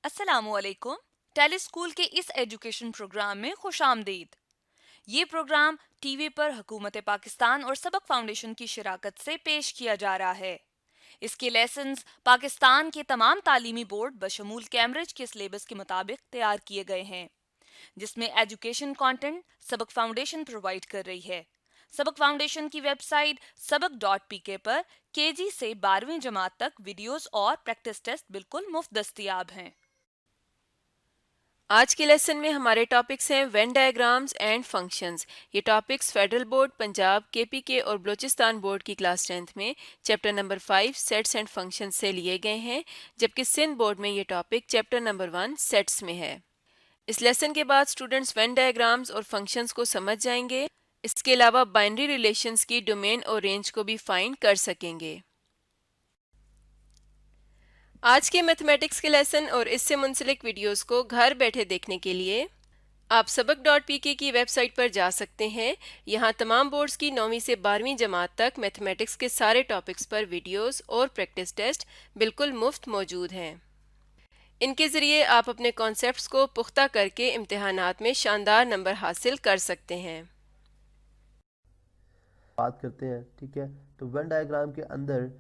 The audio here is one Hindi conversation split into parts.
अस्सलामुअलैकुम। टेली स्कूल के इस एजुकेशन प्रोग्राम में खुशामदीद। ये प्रोग्राम टीवी पर हुकूमत पाकिस्तान और सबक फाउंडेशन की शराकत से पेश किया जा रहा है। इसके लेसन्स पाकिस्तान के तमाम तालीमी बोर्ड बशमूल कैम्ब्रिज के सिलेबस के मुताबिक तैयार किए गए हैं, जिसमें एजुकेशन कंटेंट सबक फाउंडेशन प्रोवाइड कर रही है। सबक फाउंडेशन की वेबसाइट सबक.pk पर केजी से 12वीं जमात तक वीडियोस और प्रैक्टिस टेस्ट बिल्कुल मुफ्त दस्तियाब हैं। आज के लेसन में हमारे टॉपिक्स हैं वेन डायग्राम्स एंड फंक्शंस। ये topics federal board Punjab, KPK और बलूचिस्तान बोर्ड की क्लास 10th में chapter number 5 sets and functions से लिए गए हैं, जबकि सिंध बोर्ड में ये टॉपिक चैप्टर नंबर 1 सेट्स में है। इस लेसन के बाद स्टूडेंट्स वेन डायग्राम्स और फंक्शंस को समझ जाएंगे। इसके अलावा बाइनरी रिलेशंस की डोमेन और रेंज को भी फाइंड कर सकेंगे। आज के मैथमेटिक्स के लेसन और इससे मुंसलिक वीडियोस को घर बैठे देखने के लिए आप सबक.pk की वेबसाइट पर जा सकते हैं। यहाँ तमाम बोर्ड्स की 9वीं से 12वीं जमात तक मैथमेटिक्स के सारे टॉपिक्स पर वीडियोस और प्रैक्टिस टेस्ट बिल्कुल मुफ्त मौजूद हैं। इनके ज़रिए आप अपने कॉन्सेप्ट्स को पुख्ता करके इम्तिहानात में शानदार नंबर हासिल कर सकते हैं। बात करते हैं, ठीक है। तो वेन डायग्राम के अंदर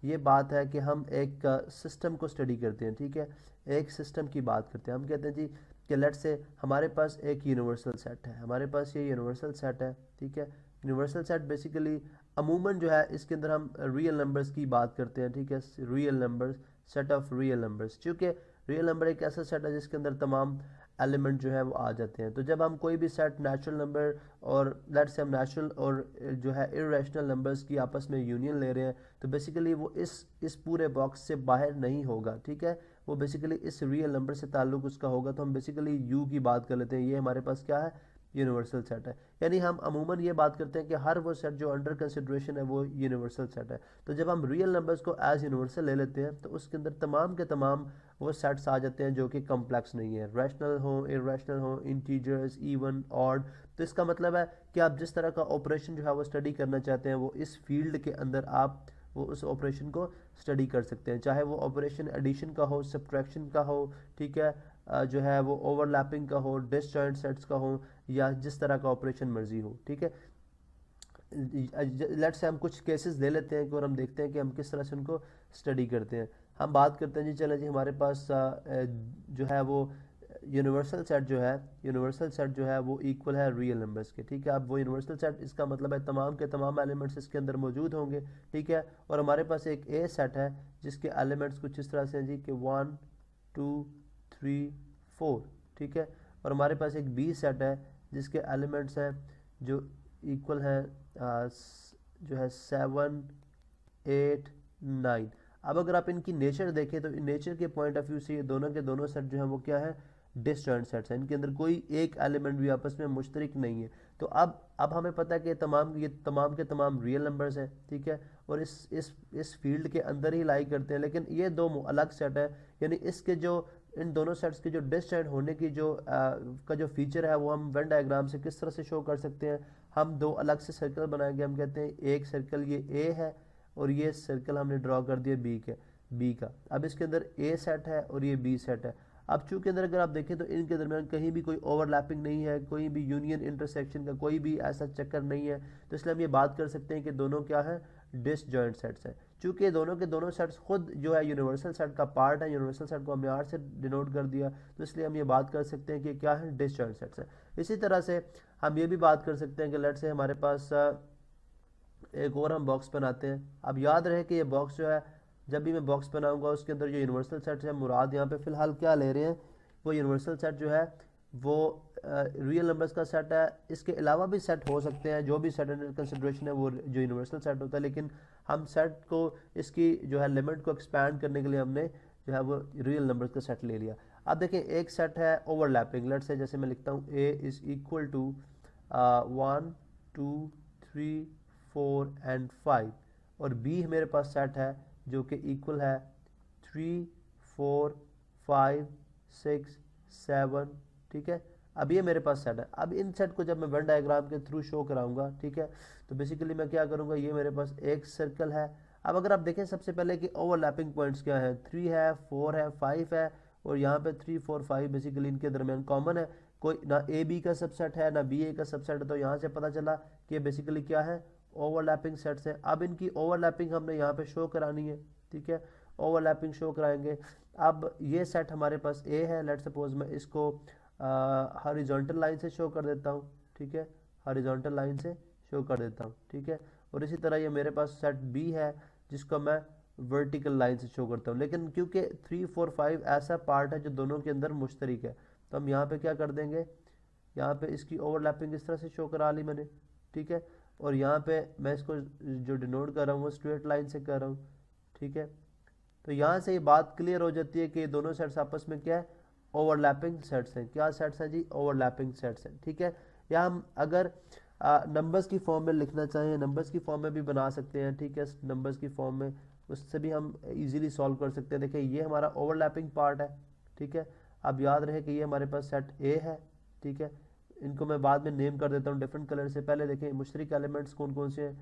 ये बात है कि हम एक सिस्टम को स्टडी करते हैं, ठीक है। एक सिस्टम की बात करते हैं, हम कहते हैं जी कि लेट से हमारे पास एक यूनिवर्सल सेट है, हमारे पास ये यूनिवर्सल सेट है, ठीक है। यूनिवर्सल सेट बेसिकली अमूमन जो है इसके अंदर हम रियल नंबर्स की बात करते हैं, ठीक है। Real numbers, set of real numbers, चूँकि रियल नंबर एक ऐसा सेट है जिसके अंदर तमाम एलिमेंट जो है वो आ जाते हैं। तो जब हम कोई भी सेट नेचुरल नंबर और लेट्स से हम नेचुरल और जो है इरेशनल नंबर्स की आपस में यूनियन ले रहे हैं, तो बेसिकली वो इस पूरे बॉक्स से बाहर नहीं होगा, ठीक है। वो बेसिकली इस रियल नंबर से ताल्लुक उसका होगा। तो हम बेसिकली यू की बात कर लेते हैं, ये हमारे पास क्या है, यूनिवर्सल सेट है। यानी हम अमूमन ये बात करते हैं कि हर वो सेट जो अंडर कंसिडरेशन है वो यूनिवर्सल सेट है। तो जब हम रियल नंबर्स को एज यूनिवर्सल ले लेते हैं तो उसके अंदर तमाम के तमाम वो सेट्स आ जाते हैं जो कि कम्प्लेक्स नहीं है, रैशनल हो, इरेशनल हो, इंटीजर्स, इवन, ऑड। तो इसका मतलब है कि आप जिस तरह का ऑपरेशन जो है वो स्टडी करना चाहते हैं, वो इस फील्ड के अंदर आप वो उस ऑपरेशन को स्टडी कर सकते हैं, चाहे वो ऑपरेशन एडिशन का हो, सब्ट्रैक्शन का हो, ठीक है, जो है वो ओवरलैपिंग का हो, डिसजॉइंट सेट्स का हो, या जिस तरह का ऑपरेशन मर्जी हो, ठीक है। लेट्स से हम कुछ केसेस ले लेते हैं और हम देखते हैं कि हम किस तरह से उनको स्टडी करते हैं। हम बात करते हैं जी, चलो जी, हमारे पास जो है वो यूनिवर्सल सेट जो है, यूनिवर्सल सेट जो है वो इक्वल है रियल नंबर्स के, ठीक है। अब वो यूनिवर्सल सेट इसका मतलब है तमाम के तमाम एलिमेंट्स इसके अंदर मौजूद होंगे, ठीक है। और हमारे पास एक ए सेट है जिसके एलिमेंट्स कुछ इस तरह से हैं जी कि 1 2 3 4, ठीक है। और हमारे पास एक बी सेट है जिसके एलिमेंट्स हैं जो इक्वल हैं जो है 7 8 9। अब अगर आप इनकी नेचर देखें तो नेचर के पॉइंट ऑफ व्यू से ये दोनों के दोनों सेट जो हैं वो क्या है, डिसजॉइंट सेट्स हैं। इनके अंदर कोई एक एलिमेंट भी आपस में मुश्तरक नहीं है। तो अब हमें पता है कि ये तमाम के तमाम रियल नंबर्स हैं, ठीक है। और इस फील्ड के अंदर ही लाई करते हैं, लेकिन ये दो अलग सेट है। यानी इसके जो इन दोनों सेट्स के जो डिसजॉइंट होने की का जो फीचर है वो हम वेन डायग्राम से किस तरह से शो कर सकते हैं। हम दो अलग से सर्कल बनाएंगे, हम कहते हैं एक सर्कल ये ए है और ये सर्कल हमने ड्रॉ कर दिया बी का। अब इसके अंदर ए सेट है और ये बी सेट है। अब चूंकि अंदर अगर आप देखें तो इनके दरमियान कहीं भी कोई ओवरलैपिंग नहीं है, कोई भी यूनियन इंटरसेक्शन का कोई भी ऐसा चक्कर नहीं है। तो इसलिए हम ये बात कर सकते हैं कि दोनों क्या है, डिसजॉइंट सेट्स हैं। चूंकि दोनों के दोनों सेट्स खुद जो है यूनिवर्सल सेट का पार्ट है, यूनिवर्सल सेट को हमने आर से डिनोट कर दिया, तो इसलिए हम ये बात कर सकते हैं कि क्या है, डिसजॉइंट सेट्स है। इसी तरह से हम ये भी बात कर सकते हैं कि लेट से हमारे पास एक और हम बॉक्स बनाते हैं। अब याद रहे कि ये बॉक्स जो है, जब भी मैं बॉक्स बनाऊंगा उसके अंदर जो यूनिवर्सल सेट है, मुराद यहाँ पे फिलहाल क्या ले रहे हैं, वो यूनिवर्सल सेट जो है वो रियल नंबर्स का सेट है। इसके अलावा भी सेट हो सकते हैं, जो भी सेट अंडर कंसिडरेशन है वो जो यूनिवर्सल सेट होता है, लेकिन हम सेट को इसकी जो है लिमिट को एक्सपैंड करने के लिए हमने जो है वो रियल नंबर्स का सेट ले लिया। अब देखिए एक सेट है ओवरलैपिंग, लेट से जैसे मैं लिखता हूँ ए इज इक्वल टू 1 2 3 4 एंड 5, और बी मेरे पास सेट है जो कि इक्वल है 3 4 5 6 7, ठीक है। अब ये मेरे पास सेट है। अब इन सेट को जब मैं वेन डायग्राम के थ्रू शो कराऊंगा, ठीक है, तो बेसिकली मैं क्या करूंगा, ये मेरे पास एक सर्कल है। अब अगर आप देखें सबसे पहले कि ओवरलैपिंग पॉइंट्स क्या है, 3 है, 4 है, 5 है और यहाँ पे 3 4 5 बेसिकली इनके दरमियान कॉमन है, कोई ना ए बी का सबसेट है ना बी ए का सबसेट है। तो यहाँ से पता चला कि बेसिकली क्या है, ओवरलैपिंग सेट्स हैं। अब इनकी ओवरलैपिंग हमने यहाँ पे शो करानी है, ठीक है, ओवरलैपिंग शो कराएंगे। अब ये सेट हमारे पास ए है, लेट सपोज मैं इसको हॉरिजॉन्टल लाइन से शो कर देता हूँ, ठीक है, हॉरिजॉन्टल लाइन से शो कर देता हूँ, ठीक है। और इसी तरह ये मेरे पास सेट बी है जिसको मैं वर्टिकल लाइन से शो करता हूँ। लेकिन क्योंकि 3 4 5 ऐसा पार्ट है जो दोनों के अंदर मुश्तरक है, तो हम यहाँ पे क्या कर देंगे, यहाँ पे इसकी ओवरलैपिंग इस तरह से शो करा ली मैंने, ठीक है। और यहाँ पे मैं इसको जो डिनोट कर रहा हूँ वो स्ट्रेट लाइन से कर रहा हूँ, ठीक है। तो यहाँ से ये बात क्लियर हो जाती है कि दोनों सेट्स आपस में क्या है, ओवरलैपिंग सेट्स हैं। क्या सेट्स हैं जी, ओवरलैपिंग सेट्स हैं, ठीक है। या हम अगर नंबर्स की फॉर्म में लिखना चाहें, नंबर्स की फॉर्म में भी बना सकते हैं, ठीक है, नंबर्स की फॉर्म में उससे भी हम इजीली सॉल्व कर सकते हैं। देखिए ये हमारा ओवरलैपिंग पार्ट है, ठीक है। अब याद रहे कि ये हमारे पास सेट ए है, ठीक है। इनको मैं बाद में नेम कर देता हूँ डिफरेंट कलर से। पहले देखें मुश्तरक एलिमेंट्स कौन कौन से हैं,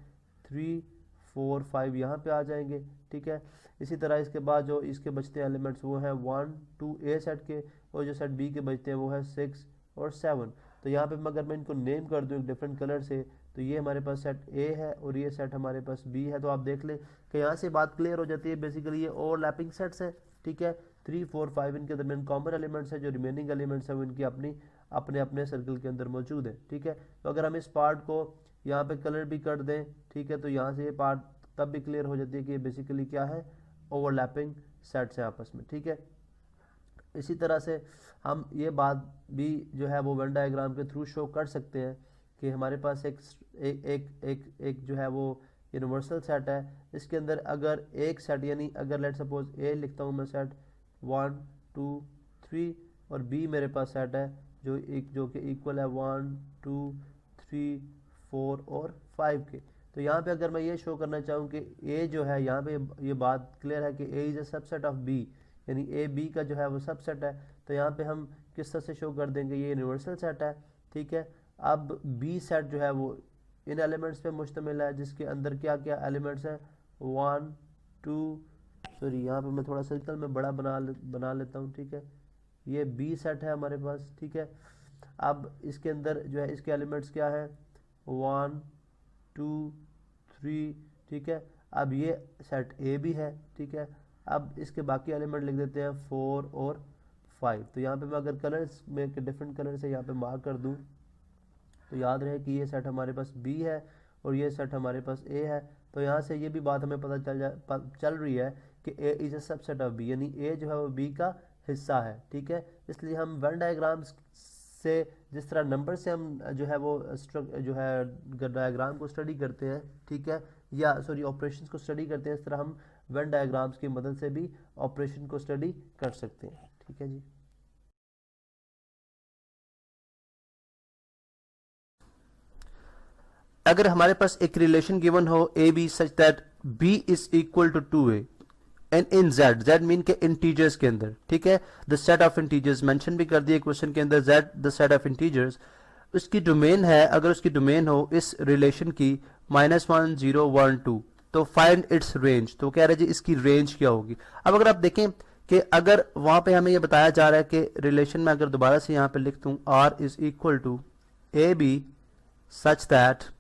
3 4 5 यहाँ पे आ जाएंगे, ठीक है। इसी तरह इसके बाद जो इसके बचते हैं एलिमेंट्स वो हैं 1 2 ए सेट के, और जो सेट बी के बचते हैं वो है 6 और 7। तो यहाँ पे अगर मैं इनको नेम कर दूँ एक डिफरेंट कलर से, तो ये हमारे पास सेट ए है और ये सेट हमारे पास बी है। तो आप देख लें कि यहाँ से बात क्लियर हो जाती है, बेसिकली ये ओवरलैपिंग सेट्स है, ठीक है। 3 4 5 इनके दरमियान कॉमन एलिमेंट्स है, जो रिमेनिंग एलिमेंट्स है वो इनकी अपने अपने सर्कल के अंदर मौजूद है, ठीक है। तो अगर हम इस पार्ट को यहाँ पे कलर भी कर दें, ठीक है, तो यहाँ से ये पार्ट तब भी क्लियर हो जाती है कि ये बेसिकली क्या है, ओवरलैपिंग सेट्स हैं आपस में, ठीक है। इसी तरह से हम ये बात भी जो है वो वेन डायग्राम के थ्रू शो कर सकते हैं कि हमारे पास एक जो है वो यूनिवर्सल सेट है। इसके अंदर अगर एक सेट, यानी अगर लेट सपोज ए लिखता हूँ मैं सेट 1 2 3, और बी मेरे पास सेट है जो कि इक्वल है 1 2 3 4 और 5 के। तो यहाँ पे अगर मैं ये शो करना चाहूँ कि ए जो है, यहाँ पे ये बात क्लियर है कि A is a subset of B, यानी ए बी का जो है वो सबसेट है। तो यहाँ पे हम किस तरह से शो कर देंगे, ये यूनिवर्सल सेट है, ठीक है। अब बी सेट जो है वो इन एलिमेंट्स पे मुश्तमिल है, जिसके अंदर क्या क्या एलिमेंट्स हैं, 1 2, सॉरी यहाँ पे मैं थोड़ा सर्कल में बड़ा बना लेता हूँ, ठीक है। ये बी सेट है हमारे पास, ठीक है। अब इसके अंदर जो है इसके एलिमेंट्स क्या है, 1 2 3, ठीक है। अब ये सेट ए भी है, ठीक है। अब इसके बाकी एलिमेंट लिख देते हैं 4 और 5। तो यहाँ पे मैं अगर कलर्स में डिफरेंट कलर से यहाँ पे मार्क कर दूँ, तो याद रहे कि ये सेट हमारे पास बी है और ये सेट हमारे पास ए है। तो यहाँ से ये भी बात हमें पता चल रही है कि A is a subset of B, यानी ए जो है वो बी का हिस्सा है, ठीक है। इसलिए हम वेन डायग्राम्स से जिस तरह नंबर से हम जो है वो जो है डायग्राम को स्टडी करते हैं, ठीक है, या सॉरी ऑपरेशंस को स्टडी करते हैं, इस तरह हम वेन डायग्राम्स की मदद से भी ऑपरेशन को स्टडी कर सकते हैं, ठीक है जी। अगर हमारे पास एक रिलेशन गिवन हो A B such that B is equal to 2a and in z mean के इंटीजर्स के अंदर, ठीक है, the set of integers mention भी कर दिए क्वेश्चन के अंदर, z the set of integers, उसकी डोमेन है, अगर उसकी डोमेन हो इस रिलेशन की -1 0 1 2, तो फाइंड इट्स रेंज। तो कह रहे जी इसकी रेंज क्या होगी। अब अगर आप देखें कि अगर वहां पे हमें ये बताया जा रहा है कि रिलेशन में अगर दोबारा से यहाँ पे लिख दूं r is equal to A B such that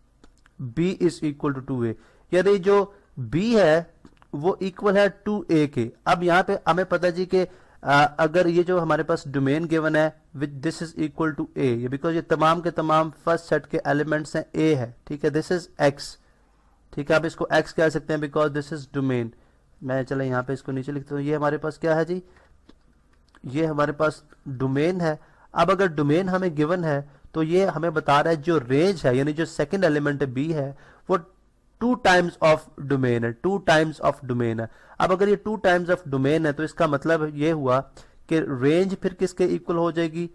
b is equal to 2a, यानी जो b है वो इक्वल है 2a के। अब यहाँ पे हमें पता जी कि अगर ये जो हमारे पास डोमेन गिवन है with this is equal to a, ये बिकॉज ये तमाम के तमाम फर्स्ट सेट के एलिमेंट्स हैं a है, ठीक है, दिस इज x, ठीक है, आप इसको x कह सकते हैं बिकॉज दिस इज डोमेन। मैं चले यहाँ पे इसको नीचे लिखता हूँ, ये हमारे पास क्या है जी, ये हमारे पास डोमेन है। अब अगर डोमेन हमें गिवन है तो ये हमें बता रहा है जो रेंज है, यानी जो सेकंड एलिमेंट है b है वो 2 टाइम्स ऑफ डोमेन है, 2 टाइम्स ऑफ डोमेन है। अब अगर ये 2 टाइम्स ऑफ डोमेन है तो इसका मतलब ये हुआ कि रेंज फिर किसके इक्वल हो जाएगी,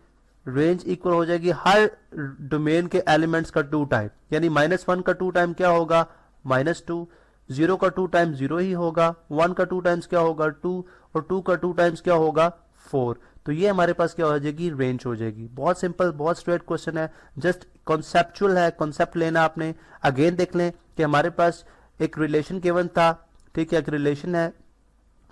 रेंज इक्वल हो जाएगी हर डोमेन के एलिमेंट्स का 2 टाइम, यानी -1 का 2 टाइम क्या होगा, -2, 0 का 2 टाइम 0 ही होगा, 1 का 2 टाइम्स क्या होगा 2, और 2 का 2 टाइम्स क्या होगा 4। तो ये हमारे पास क्या हो जाएगी, रेंज हो जाएगी। बहुत सिंपल, बहुत स्ट्रेट क्वेश्चन है, जस्ट कॉन्सेप्चुअल है, कॉन्सेप्ट लेना आपने। अगेन देख लें कि हमारे पास एक रिलेशन गिवन था, ठीक है, एक रिलेशन है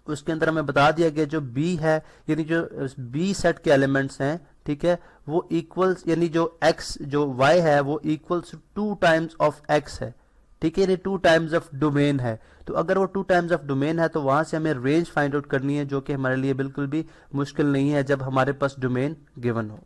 उसके अंदर हमें बता दिया गया जो बी है, यानी जो बी सेट के एलिमेंट्स हैं, ठीक है, वो इक्वल्स, यानी जो एक्स जो वाई है वो इक्वल्स 2 टाइम्स ऑफ एक्स है, ठीक है, यानी 2 टाइम्स ऑफ डोमेन है। तो अगर वो 2 टाइम्स ऑफ डोमेन है तो वहां से हमें रेंज फाइंड आउट करनी है, जो कि हमारे लिए बिल्कुल भी मुश्किल नहीं है जब हमारे पास डोमेन गिवन हो।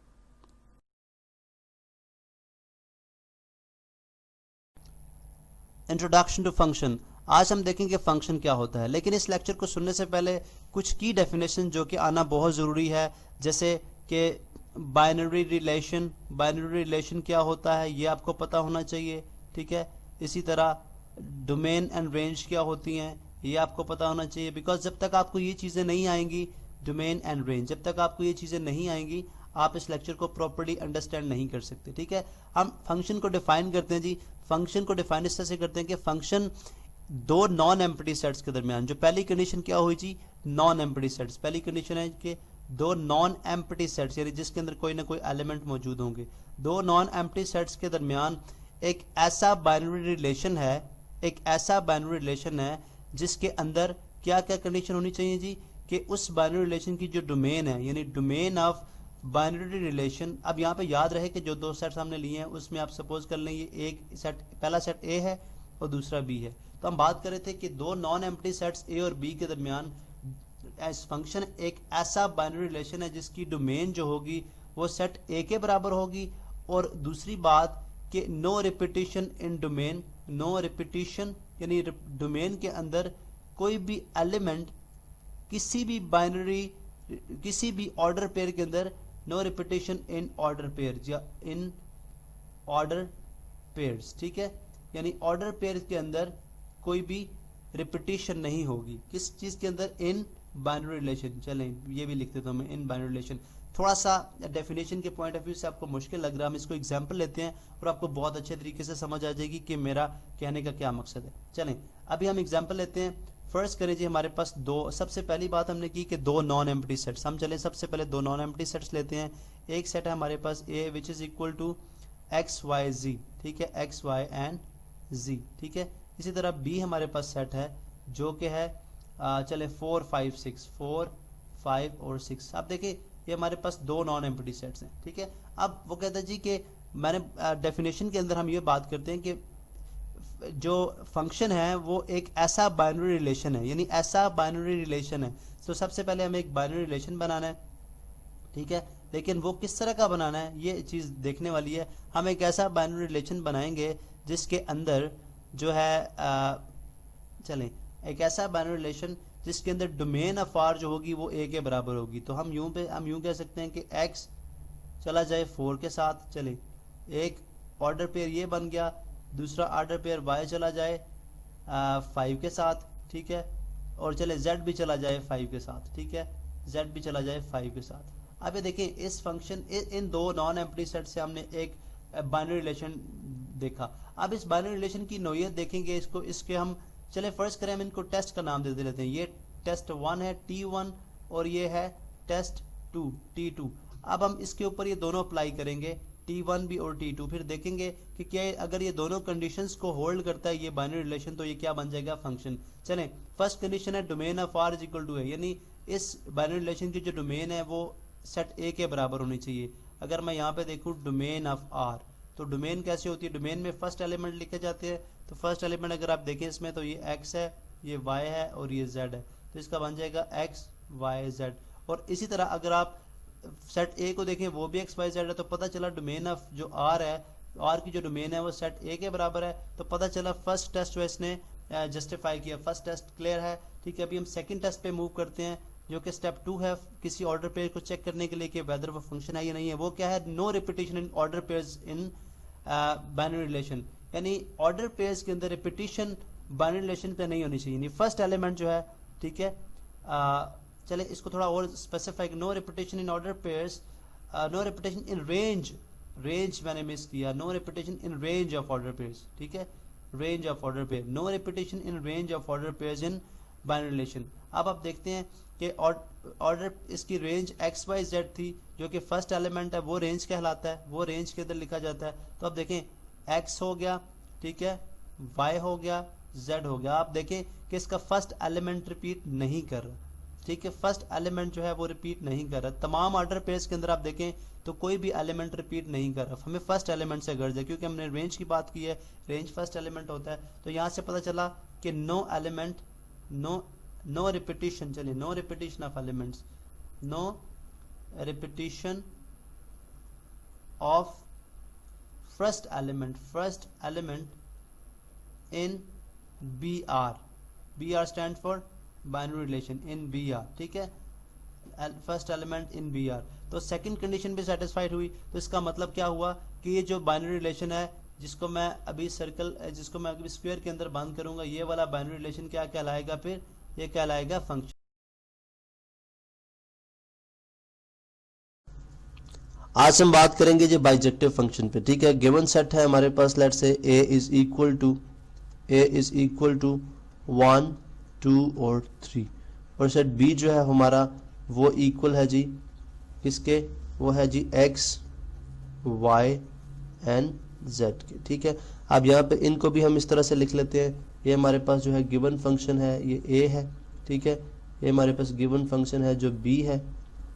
Introduction to function. आज हम देखेंगे फंक्शन क्या होता है, लेकिन इस लेक्चर को सुनने से पहले कुछ की डेफिनेशन जो कि आना बहुत ज़रूरी है, जैसे कि बाइनरी रिलेशन। बाइनरी रिलेशन क्या होता है ये आपको पता होना चाहिए, ठीक है। इसी तरह डोमेन एंड रेंज क्या होती हैं ये आपको पता होना चाहिए, बिकॉज जब तक आपको ये चीज़ें नहीं आएंगी, डोमेन एंड रेंज, जब तक आपको ये चीज़ें नहीं आएंगी आप इस लेक्चर को प्रॉपर्ली अंडरस्टैंड नहीं कर सकते, ठीक है। हम फंक्शन को डिफाइन करते हैं जी। फंक्शन को डिफाइन इस तरह से करते हैं कि फंक्शन दो नॉन एम्प्टी सेट्स के दरमियान, जो पहली कंडीशन क्या हुई जी, नॉन एम्प्टी सेट्स। पहली कंडीशन है कि दो नॉन एम्प्टी सेट्स, यानी जिसके अंदर कोई ना कोई एलिमेंट मौजूद होंगे, दो नॉन एम्प्टी सेट्स के दरमियान एक ऐसा बाइनरी रिलेशन है, एक ऐसा बाइनरी रिलेशन है जिसके अंदर क्या क्या कंडीशन होनी चाहिए जी, कि उस बाइनरी रिलेशन की जो डोमेन है, यानी डोमेन ऑफ बाइनरी रिलेशन। अब यहाँ पे याद रहे कि जो दो सेट्स हमने लिए हैं उसमें आप सपोज कर लें ये एक सेट, पहला सेट ए है और दूसरा बी है। तो हम बात कर रहे थे कि दो नॉन एम्प्टी सेट्स ए और बी के दरमियान एज फंक्शन एक ऐसा बाइनरी रिलेशन है जिसकी डोमेन जो होगी वो सेट ए के बराबर होगी, और दूसरी बात कि नो रिपीटिशन इन डोमेन, नो रिपीटिशन यानी डोमेन के अंदर कोई भी एलिमेंट किसी भी बाइनरी, किसी भी ऑर्डर पेयर के अंदर no repetition in order pair या इन ऑर्डर पेयर्स, ठीक है, यानी ऑर्डर पेयर के अंदर कोई भी रिपीटिशन नहीं होगी। किस चीज के अंदर, इन बाइनरी रिलेशन। चलें ये भी लिख देता हूं मैं, इन बाइनरी रिलेशन। थोड़ा सा डेफिनेशन के पॉइंट ऑफ व्यू से आपको मुश्किल लग रहा है, हम इसको एग्जांपल लेते हैं और आपको बहुत अच्छे तरीके से समझ आ जाएगी कि मेरा कहने का क्या मकसद है। चलें अभी हम एग्जांपल लेते हैं। फर्स्ट करें जी, हमारे पास दो, सबसे पहली बात हमने की कि दो नॉन एम्प्टी सेट्स। हम चले सबसे पहले दो नॉन एम्प्टी सेट्स लेते हैं। एक सेट है हमारे पास A which is equal to X Y Z, ठीक है, एक्स वाई एंड जी, ठीक है। इसी तरह बी हमारे पास सेट है जो कि है चले 4 5 6, 4 5 और 6। आप देखिए ये हमारे पास दो नॉन एम्प्टी सेट्स हैं, ठीक है। अब वो कहता है जी कि मैंने डेफिनेशन के अंदर हम ये बात करते हैं कि जो फंक्शन है वो एक ऐसा बाइनरी रिलेशन है, यानी ऐसा बाइनरी रिलेशन है। तो सबसे पहले हमें एक बाइनरी रिलेशन बनाना है, ठीक है, लेकिन वो किस तरह का बनाना है ये चीज़ देखने वाली है। हम एक ऐसा बाइनरी रिलेशन बनाएंगे जिसके अंदर जो है चलें एक ऐसा बाइनरी रिलेशन जिसके अंदर डोमेन ऑफ आर जो होगी वो ए के बराबर होगी। तो हम यूं कह सकते हैं कि एक्स चला जाए 4 के साथ, चले एक ऑर्डर पेयर ये बन गया, दूसरा ऑर्डर पेयर वाई चला जाए 5 के साथ, ठीक है, और चले जेड भी चला जाए 5 के साथ, ठीक है, जेड भी चला जाए 5 के साथ। अब ये देखें इस फंक्शन इन दो नॉन एम्प्टी सेट से हमने एक बाइनरी रिलेशन देखा। अब इस बाइनरी रिलेशन की नोयत देखेंगे, इसको इसके हम चले फर्स्ट करें, हम इनको टेस्ट का नाम दे लेते हैं। ये टेस्ट 1 है T1 और ये है टेस्ट 2 T2। अब हम इसके ऊपर ये दोनों अप्लाई करेंगे, T1 भी और T2, फिर देखेंगे कि क्या अगर ये दोनों कंडीशंस को होल्ड करता है ये बाइनरी रिलेशन, तो ये क्या बन जाएगा, फंक्शन। चलें फर्स्ट कंडीशन है domain of R is equal to है, यानी इस बाइनरी रिलेशन की जो डोमेन है वो सेट ए के बराबर होनी चाहिए। अगर मैं यहाँ पे देखूँ डोमेन ऑफ आर, तो डोमेन कैसे होती है, डोमेन में फर्स्ट एलिमेंट लिखे जाते हैं। तो फर्स्ट एलिमेंट अगर आप देखें इसमें, तो ये एक्स है, ये वाई है और ये जेड है, तो इसका बन जाएगा एक्स वाई जेड। और इसी तरह अगर आप सेट ए को देखें वो भी एक्स वाई जेड है, तो पता चला डोमेन ऑफ जो आर है, आर की जो डोमेन है वो सेट ए के बराबर है। तो पता चला फर्स्ट टेस्ट जो इसने जस्टिफाई किया, फर्स्ट टेस्ट क्लियर है, ठीक है। अभी हम सेकंड टेस्ट पे मूव करते हैं जो कि स्टेप 2 है, किसी ऑर्डर पेयर को चेक करने के लिए कि वेदर वो फंक्शन है या नहीं है। वो क्या है, no repetition in order pairs in binary relation, यानी ऑर्डर पेयर्स के अंदर रिपीटिशन बाइनरी रिलेशन पे नहीं होनी चाहिए। फर्स्ट एलिमेंट जो है, ठीक है, चले इसको थोड़ा और specify, no repetition in order pairs, no repetition in range, range मैंने मिस किया, no repetition in range of order pairs, ठीक है, range of order pair, no repetition in range of order pairs in binary relation. अब आप देखते हैं कि ऑर्डर इसकी रेंज एक्स वाई जेड थी, जो कि फर्स्ट एलिमेंट है वो रेंज कहलाता है, वो रेंज के अंदर लिखा जाता है। तो अब देखें एक्स हो गया, ठीक है, वाई हो गया, जेड हो गया। आप देखें कि इसका फर्स्ट एलिमेंट रिपीट नहीं कर रहा, ठीक है, फर्स्ट एलिमेंट जो है वो रिपीट नहीं कर रहा। तमाम ऑर्डर पेयर्स के अंदर आप देखें तो कोई भी एलिमेंट रिपीट नहीं कर रहा। हमें फर्स्ट एलिमेंट से गर्ज है क्योंकि हमने रेंज की बात की है, रेंज फर्स्ट एलिमेंट होता है। तो यहाँ से पता चला कि नो एलिमेंट, नो रिपीटिशन, चलिए no repetition of elements, no repetition of first element in B R stand for binary relation in B R, ठीक है, first element in B R. तो सेकंड कंडीशन भी सेटिस्फाइड हुई। तो इसका मतलब क्या हुआ कि ये जो बाइनरी रिलेशन है जिसको मैं अभी स्क्वायर के अंदर बंद करूंगा, ये वाला बाइनरी रिलेशन क्या कहलाएगा, फिर ये कहलाएगा फंक्शन। आज हम बात करेंगे जो बाइजेक्टिव फंक्शन पे, ठीक है। गिवन सेट है हमारे पास, let's say a is equal to 1, 2 और 3, और सेट b जो है हमारा वो इक्वल है जी किसके, वो है जी x, y एंड z के, ठीक है। अब यहाँ पे इनको भी हम इस तरह से लिख लेते हैं। ये हमारे पास जो है गिवन फंक्शन है ये a है, ठीक है। ये हमारे पास गिवन फंक्शन है जो b है,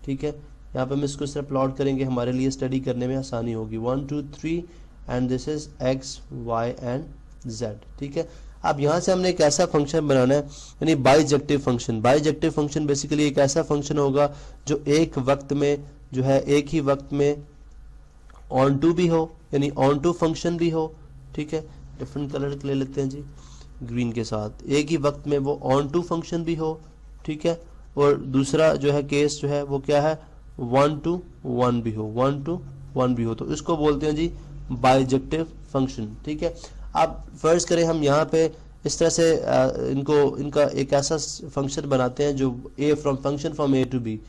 ठीक है। यहाँ पे हम इसको इस तरह प्लॉट करेंगे, हमारे लिए स्टडी करने में आसानी होगी। 1, 2, 3 and this is x, y and z, ठीक है। अब यहाँ से हमने एक ऐसा फंक्शन बनाना है, यानी bijective function. Bijective function basically एक ऐसा फंक्शन होगा जो एक वक्त में जो है एक ही वक्त में ऑन टू भी हो, यानी ऑन टू फंक्शन भी हो, ठीक है। डिफरेंट कलर ले लेते हैं जी ग्रीन के साथ। एक ही वक्त में वो ऑन टू फंक्शन भी हो, ठीक है, और दूसरा जो है केस जो है वो क्या है, 1 to 1 भी हो, 1 to 1 भी हो, तो इसको बोलते हैं जी बाइजेक्टिव फंक्शन, ठीक है। अब फर्ज करें हम यहाँ पे इस तरह से इनका एक ऐसा फंक्शन बनाते हैं जो function from A to B,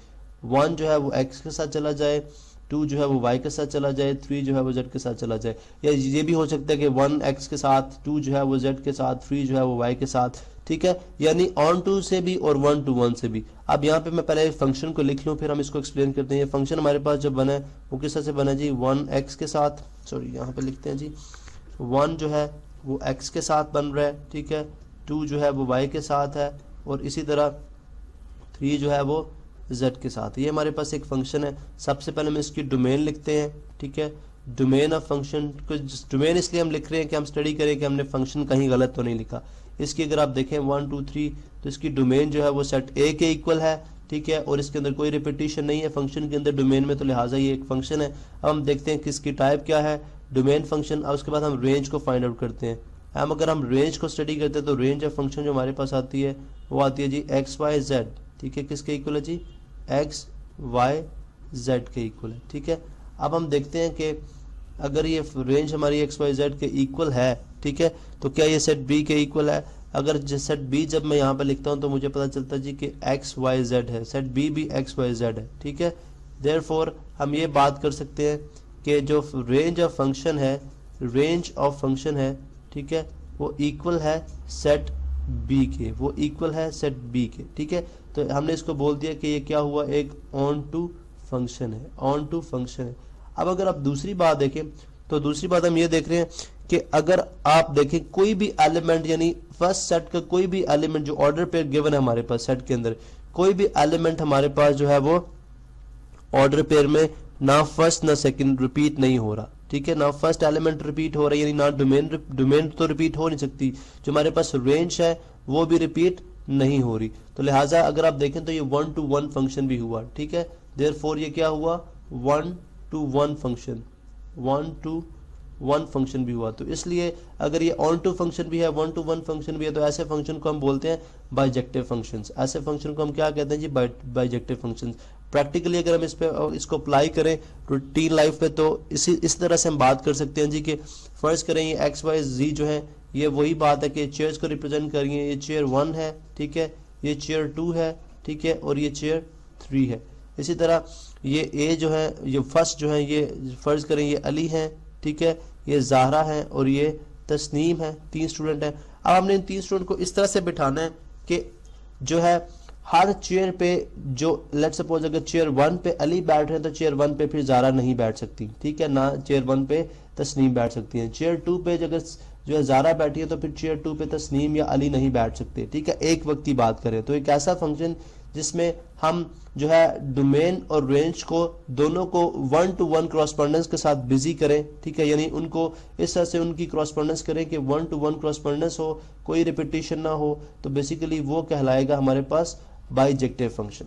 1 जो है वो x के साथ चला जाए, 2 जो है वो y के साथ चला जाए, 3 जो है वो z के साथ चला जाए। या ये भी हो सकता है कि 1 x के साथ, 2 जो है वो z के साथ, 3 जो है वो y के साथ, ठीक है, यानी ऑन टू से भी और 1 to 1 से भी। अब यहाँ पे मैं पहले फंक्शन को लिख लूँ फिर हम इसको एक्सप्लेन करते हैं। ये फंक्शन हमारे पास जब बना है वो किस तरह से बना है जी, 1x के साथ, सॉरी यहाँ पे लिखते हैं जी 1 जो है वो x के साथ बन रहा है, ठीक है, 2 जो है वो y के साथ है, और इसी तरह 3 जो है वो z के साथ। ये हमारे पास एक फंक्शन है। सबसे पहले हम इसकी डोमेन लिखते हैं, ठीक है। डोमेन ऑफ फंक्शन को, डोमेन इसलिए हम लिख रहे हैं कि हम स्टडी करें कि हमने फंक्शन कहीं गलत तो नहीं लिखा। इसकी अगर आप देखें 1, 2, 3 तो इसकी डोमेन जो है वो सेट a के इक्वल है, ठीक है, और इसके अंदर कोई रिपीटिशन नहीं है फंक्शन के अंदर डोमेन में, तो लिहाजा ये एक फंक्शन है। अब हम देखते हैं कि इसकी टाइप क्या है, डोमेन फंक्शन। और उसके बाद हम रेंज को फाइंड आउट करते हैं। अगर हम रेंज को स्टडी करते हैं तो रेंज ऑफ फंक्शन जो हमारे पास आती है वो आती है जी x, y, z, ठीक है, किसके इक्वल है जी, x, y, z के इक्वल है, ठीक है। अब हम देखते हैं कि अगर ये रेंज हमारी x, y, z के इक्वल है, ठीक है, तो क्या ये सेट b के इक्वल है। अगर सेट b जब मैं यहाँ पे लिखता हूँ तो मुझे पता चलता है जी कि x, y, z है, सेट b भी x, y, z है, ठीक है। देयरफॉर हम ये बात कर सकते हैं कि जो रेंज ऑफ फंक्शन है, ठीक है, वो इक्वल है सेट b के, वो इक्वल है सेट b के, ठीक है। तो हमने इसको बोल दिया कि ये क्या हुआ, एक ऑन टू फंक्शन है, ऑन टू फंक्शन है। अब अगर आप दूसरी बात देखें तो दूसरी बात हम ये देख रहे हैं कि अगर आप देखें कोई भी एलिमेंट, यानी फर्स्ट सेट का कोई भी एलिमेंट जो ऑर्डर पेयर गिवन है हमारे पास सेट के अंदर, कोई भी एलिमेंट हमारे पास जो है वो ऑर्डर पेयर में ना फर्स्ट ना सेकंड रिपीट नहीं हो रहा, ठीक है, ना फर्स्ट एलिमेंट रिपीट हो रहा है, यानी ना डोमेन तो रिपीट हो नहीं सकती, जो हमारे पास रेंज है वो भी रिपीट नहीं हो रही। तो लिहाजा अगर आप देखें तो ये 1 to 1 फंक्शन भी हुआ, ठीक है। देयरफॉर ये क्या हुआ, 1 to 1 फंक्शन, 1 to 1 फंक्शन भी हुआ। तो इसलिए अगर ये ऑन टू फंक्शन भी है, 1 to 1 फंक्शन भी है, तो ऐसे फंक्शन को हम बोलते हैं बाइजेक्टिव फंक्शंस। ऐसे फंक्शन को हम क्या कहते हैं जी, बाइजेक्टिव फंक्शंस। प्रैक्टिकली अगर हम इसको अप्लाई करें रूटीन लाइफ पे तो इस तरह से हम बात कर सकते हैं जी कि फर्ज करें ये एक्स वाई जी जो है ये वही बात है कि चेयर्स को रिप्रेजेंट करेंगे। ये चेयर 1 है, ठीक है, ये चेयर 2 है, ठीक है, और ये चेयर 3 है। इसी तरह ये ए जो है, ये फर्स्ट जो है, ये फर्ज करें ये अली हैं, ठीक है, ये ज़ाहरा है और ये तस्नीम है, 3 स्टूडेंट हैं। अब हमने इन 3 स्टूडेंट को इस तरह से बिठाना है कि जो है हर चेयर पे, जो लेट्स सपोज अगर चेयर 1 पे अली बैठ रहे हैं तो चेयर 1 पे फिर ज़ाहरा नहीं बैठ सकती, ठीक है, ना चेयर 1 पे तस्नीम बैठ सकती है। चेयर 2 पे अगर जो है ज़ाहरा बैठी है तो फिर चेयर 2 पे तस्नीम या अली नहीं बैठ सकते, ठीक है, एक वक्त की बात करें तो एक ऐसा फंक्शन जिसमें हम जो है डोमेन और रेंज को दोनों को 1-to-1 क्रॉसपोंडेंस के साथ बिजी करें, ठीक है, यानी उनको इस तरह से उनकी क्रॉसपोंडेंस करें कि 1-to-1 क्रॉसपोंडेंस हो, कोई रिपीटिशन ना हो, तो बेसिकली वो कहलाएगा हमारे पास बाइजेक्टिव फंक्शन।